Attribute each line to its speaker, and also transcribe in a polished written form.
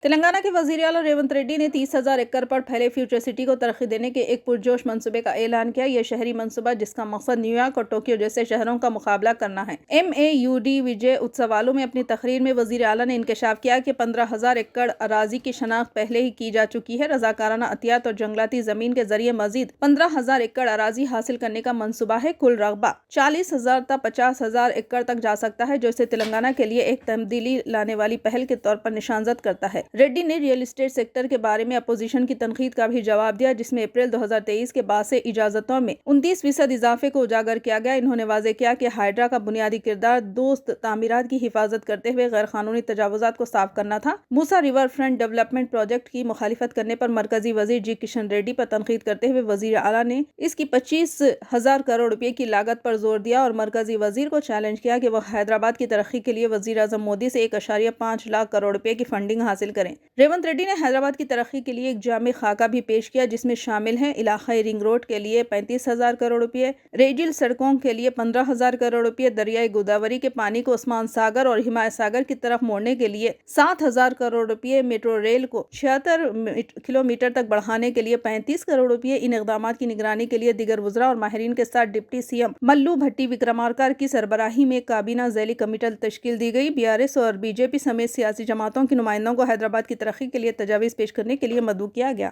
Speaker 1: تلنگانہ کے وزیر اعلیٰ ریونت ریڈی نے 30,000 ایکڑ پر پھیلے فیوچر سٹی کو ترقی دینے کے ایک پرجوش منصوبے کا اعلان کیا۔ یہ شہری منصوبہ جس کا مقصد نیو یارک اور ٹوکیو جیسے شہروں کا مقابلہ کرنا ہے۔ MAUD وجے اتسوالو میں اپنی تقریر میں وزیر اعلیٰ نے انکشاف کیا کہ 15,000 ایکڑ اراضی کی شناخت پہلے ہی کی جا چکی ہے۔ رضاکارانہ عطیات اور جنگلاتی زمین کے ذریعے مزید 15,000 ایکڑ اراضی حاصل کرنے کا منصوبہ ہے۔ کل رقبہ 40,000 تا 50,000 ایکڑ تک جا سکتا ہے، جو اسے تلنگانہ کے لیے ایک تبدیلی لانے والی پہل کے طور پر نشانزد کرتا ہے۔ ریڈی نے ریئل اسٹیٹ سیکٹر کے بارے میں اپوزیشن کی تنقید کا بھی جواب دیا، جس میں اپریل 2023 کے بعد سے اجازتوں میں 29% اضافے کو اجاگر کیا گیا۔ انہوں نے واضح کیا کہ ہائیڈرا کا بنیادی کردار دوست تعمیرات کی حفاظت کرتے ہوئے غیر قانونی تجاوزات کو صاف کرنا تھا۔ موسیٰ ریور فرنٹ ڈیولپمنٹ پروجیکٹ کی مخالفت کرنے پر مرکزی وزیر جی کشن ریڈی پر تنقید کرتے ہوئے وزیر اعلیٰ نے اس کی 25,000 کروڑ روپے کی لاگت پر زور دیا اور مرکزی وزیر کو چیلنج کیا کہ وہ حیدرآباد کی ترقی کے لیے وزیر اعظم مودی سے 1.5 لاکھ کروڑ روپے کی فنڈنگ حاصل کریں۔ ریونت ریڈی نے حیدرآباد کی ترقی کے لیے ایک جامع خاکہ بھی پیش کیا، جس میں شامل ہیں علاقائی رنگ روڈ کے لیے 35,000 کروڑ روپے، ریڈیل سڑکوں کے لیے 15,000 کروڑ روپے، دریائے گوداوری کے پانی کو عثمان ساگر اور ہمایت ساگر کی طرف موڑنے کے لیے 7,000 کروڑ روپے، میٹرو ریل کو 76 کلومیٹر تک بڑھانے کے لیے 35 کروڑ روپے۔ ان اقدامات کی نگرانی کے لیے دیگر وزراء اور ماہرین کے ساتھ ڈپٹی CM ملو بھٹی وکرمارکا کی سربراہی میں کابینہ ذیلی کمیٹی تشکیل دی گئی۔ BRS اور BJP سمیت سیاسی جماعتوں کے نمائندوں کو حیدرآباد کی ترقی کے لیے تجاویز پیش کرنے کے لیے مدعو کیا گیا۔